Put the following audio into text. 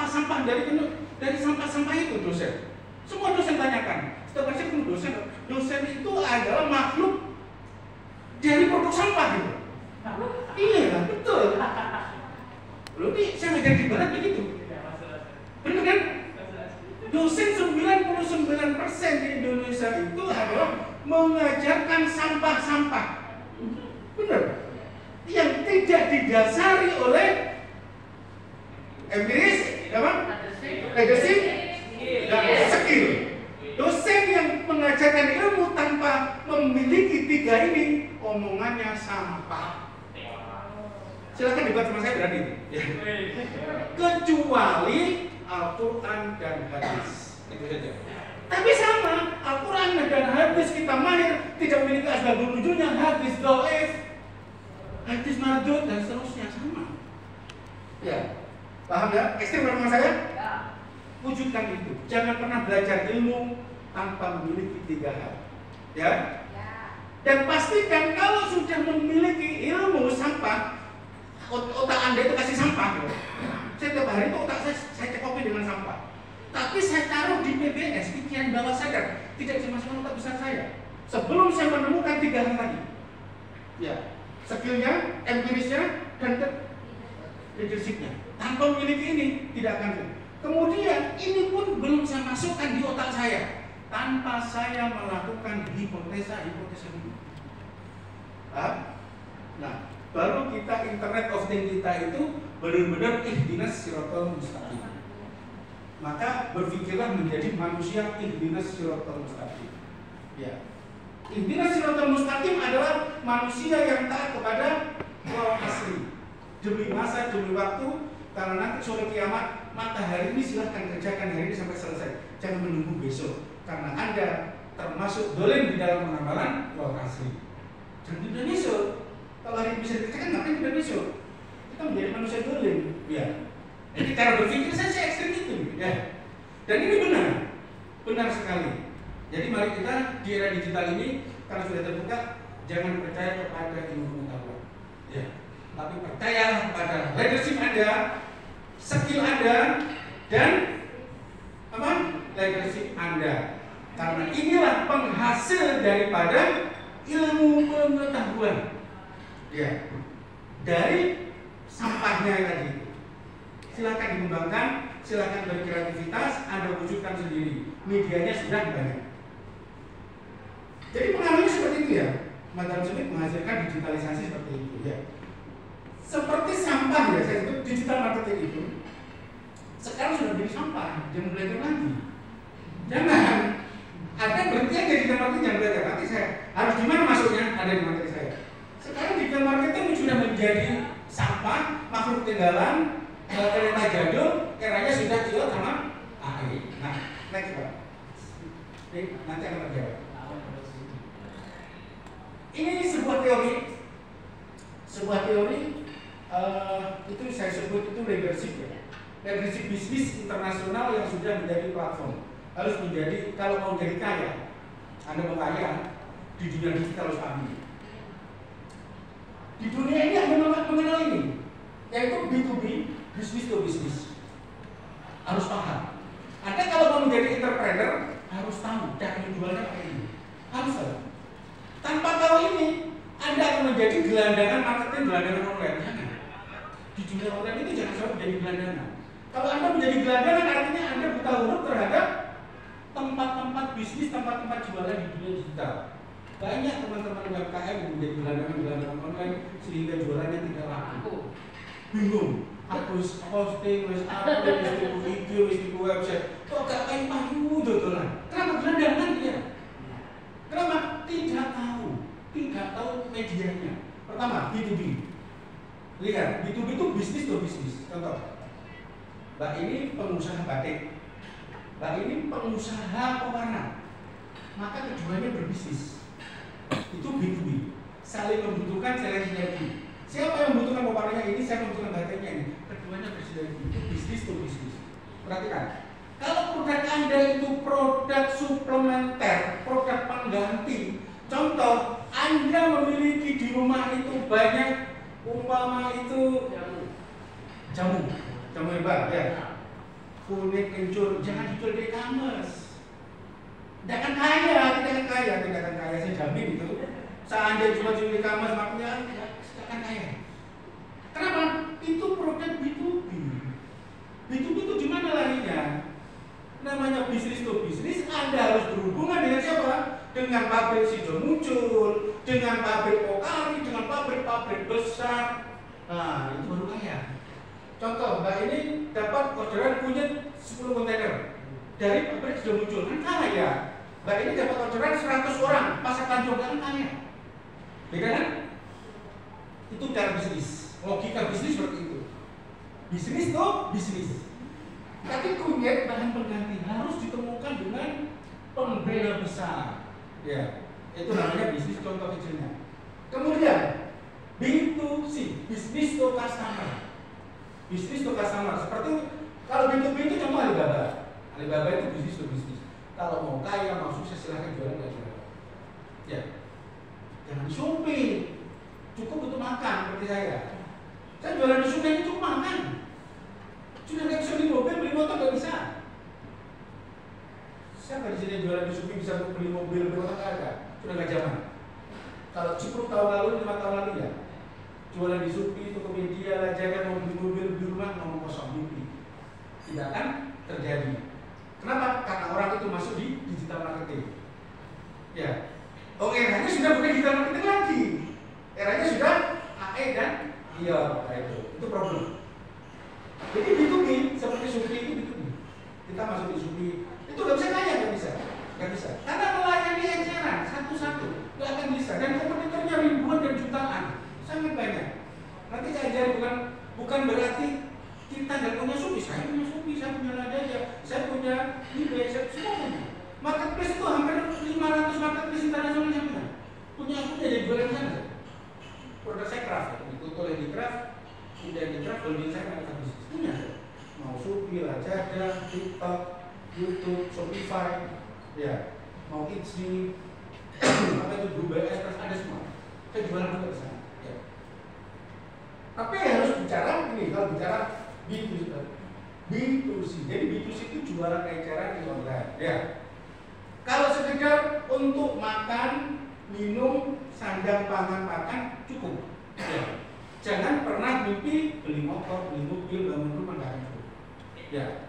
sampah dari sampah-sampah itu dosen. Semua dosen tanyakan. Setiap kali saya ketemu dosen itu adalah makhluk dari produk sampah gitu. Iya, betul. Loh, ini saya ngajar di barat begitu. Benar kan? Dosen 99% di Indonesia itu adalah mengajarkan sampah-sampah. Benar? Yang tidak didasari oleh empiris, apa? Leadership, dan skill. Dosen yang mengajarkan ilmu tanpa memiliki tiga ini, omongannya sampah. Silakan debat sama saya berani. Ya. Kecuali Al-Quran dan hadis. Itu saja. Tapi sama, Al-Quran dan hadis kita mahir, tidak memiliki asbabun nuzulnya, hadis dhaif, hadis mardud dan seterusnya sama. Ya. Paham ya? Ekstrim sama saya? Ya. Wujudkan itu. Jangan pernah belajar ilmu tanpa memiliki tiga hal. Ya? Dan pastikan kalau sudah memiliki ilmu sampah, otak Anda itu kasih sampah. Saya tiap hari itu otak saya cekokin dengan sampah. Tapi saya taruh di PBS, pikiran bawah sadar, tidak dimasukkan otak besar saya. Sebelum saya menemukan tiga hal tadi. Ya, skillnya, empirisnya, dan leadershipnya. Tanpa memiliki ini, tidak akan. Kemudian ini pun belum saya masukkan di otak saya tanpa saya melakukan hipotesa dulu. Nah, baru kita internet of things kita itu benar-benar ihdinas siratal mustaqim. Maka berpikirlah menjadi manusia ihdinas siratal mustaqim. Ya. Ihdinas siratal mustaqim adalah manusia yang taat kepada wal asri. Demi masa, demi waktu, karena nanti sore kiamat, maka hari ini silahkan kerjakan hari ini sampai selesai. Jangan menunggu besok, karena Anda termasuk dolen di dalam pengambalan wal asri. Dan tidak besok. Kalau hari bisa dikerjakan, ngapain tidak besok? Kita menjadi manusia dolen. Ya. Jadi cara berpikir saya ekstrim itu. Ya. Dan ini benar sekali. Jadi mari kita di era digital ini, karena sudah terbuka, jangan percaya kepada ilmu pengetahuan. Ya. Tapi percayalah kepada leadership Anda, skill Anda, dan apa? Leadership Anda. Karena inilah penghasil daripada ilmu pengetahuan. Ya, dari sampahnya tadi. Silakan dikembangkan, silakan berkreativitas, Anda wujudkan sendiri. Medianya sudah banyak. Jadi pengaruhnya seperti itu ya. Madam Smith menghasilkan digitalisasi seperti itu ya. Seperti sampah ya, saya sebut digital marketing itu. Sekarang sudah menjadi sampah, jangan belajar lagi. Jangan. Ada berhenti aja digital marketing, jangan belajar. Nanti saya harus gimana masuknya? Ada di materi saya. Sekarang digital marketing sudah menjadi sampah, makhluk tinggalan, kereta jadul, eranya sudah dijual sama AI. Nah, next Pak. Nanti akan terjawab. Ini sebuah teori. Itu saya sebut itu leadership ya. Leadership bisnis internasional yang sudah menjadi platform. Harus menjadi, kalau mau jadi kaya, Anda mau kaya di dunia digital harus paham. Di dunia ini Anda mengenal ini, yaitu B2B, business to business. Harus paham. Anda kalau mau menjadi entrepreneur harus tahu cara menjualnya kayak ini. Harus tahu. Tanpa tahu ini, Anda akan menjadi gelandangan marketing, gelandangan online. Jangan. Di dunia online itu jangan sampai menjadi gelandangan. Kalau Anda menjadi gelandangan artinya Anda buta huruf terhadap tempat-tempat bisnis, tempat-tempat jualan di dunia digital. Banyak teman-teman UMKM yang menjadi gelandangan online sehingga jualannya tidak laku. Bingung. Harus posting, harus upload, harus bikin video, harus bikin website. Kok gak kayak payu dodolan? Kenapa gelandangan dia? Kenapa? Tidak tahu medianya. Pertama, B2B. Lihat, B2B itu bisnis to bisnis. Contoh, Mbak ini pengusaha batik, Mbak ini pengusaha pewarna. Maka keduanya berbisnis. Itu B2B. Saling membutuhkan, saling sinergi. Siapa yang membutuhkan pewarnanya ini, siapa yang membutuhkan batiknya ini. Keduanya bersinergi. Itu bisnis to bisnis. Perhatikan. Kalau produk Anda itu produk suplementer, produk pengganti. Contoh, Anda memiliki di rumah itu banyak umpama itu jamu herbal ya. full net kencur, jangan dijual di e-commerce. Tidak akan kaya, saya jamin itu. Seandainya jual di e-commerce, makanya tidak akan kaya. Kenapa? Itu produk B2B. B2B itu di mana larinya? Namanya bisnis to bisnis, Anda harus berhubungan dengan siapa? Dengan pabrik Sido muncul, dengan pabrik Pokari, dengan pabrik-pabrik besar. Nah, itu baru kaya. Contoh, Mbak ini dapat orderan kunyit 10 kontainer dari pabrik Sido muncul, kan kaya. Mbak ini dapat orderan 100 orang, pasar Tanjung, kan kaya. Beda kan? Itu cara bisnis. Logika bisnis seperti itu. Bisnis to bisnis. Tapi kunyit bahan pengganti harus ditemukan dengan pengguna besar. Ya, itu namanya bisnis contoh kecilnya. Kemudian B2C, bisnis to customer. Bisnis to customer. Seperti kalau B2B itu contoh Alibaba. Alibaba itu bisnis to bisnis. Kalau mau kaya, mau sukses, silahkan jualan di Alibaba. Ya, jangan shopping. Cukup untuk makan seperti saya. Saya jualan di Sungai itu cuma makan. Sudah nggak bisa beli mobil, beli motor nggak bisa. Siapa di sini jualan di Supi bisa beli mobil, beli motor? Nggak ada. Sudah nggak zaman. Kalau 10 tahun lalu, 5 tahun lalu ya, jualan di Supi, Tokopedia, Lajakan, mau beli mobil, beli rumah, ngomong kosong mimpi. Tidak akan terjadi. Kenapa? Karena orang itu masuk di digital marketing. Ya. Oke, eranya sudah bukan digital marketing lagi. Eranya sudah AE dan itu problem. Jadi B2B seperti Supi itu B2B. Kita masuk di Supi, itu nggak bisa kaya, nggak bisa. Karena melayani eceran satu-satu, nggak akan bisa. Dan kompetitornya ribuan dan jutaan, sangat banyak. Nanti saya ajari bukan berarti kita nggak punya Supi. Saya punya Supi, saya punya Ladanya, saya punya eBay, saya semua punya. Marketplace itu hampir 500 marketplace internasional yang punya aku jadi jualan sana. Produk saya craft, ikut oleh di craft. Tidak di craft, holding saya nggak habis punya. Mau Supi, Lazada, TikTok, YouTube, Shopify, ya, mau Etsy, apa itu Dubai Express, ada semua. Saya jualan juga ke sana. Ya. Tapi harus bicara ini, kalau bicara B2C. Jadi B2C itu jualan eceran di online. Ya. Kalau sekedar untuk makan, minum, sandang, pangan, makan cukup. Ya. Jangan pernah mimpi beli motor, beli mobil, bangun rumah, nggak cukup. Ya.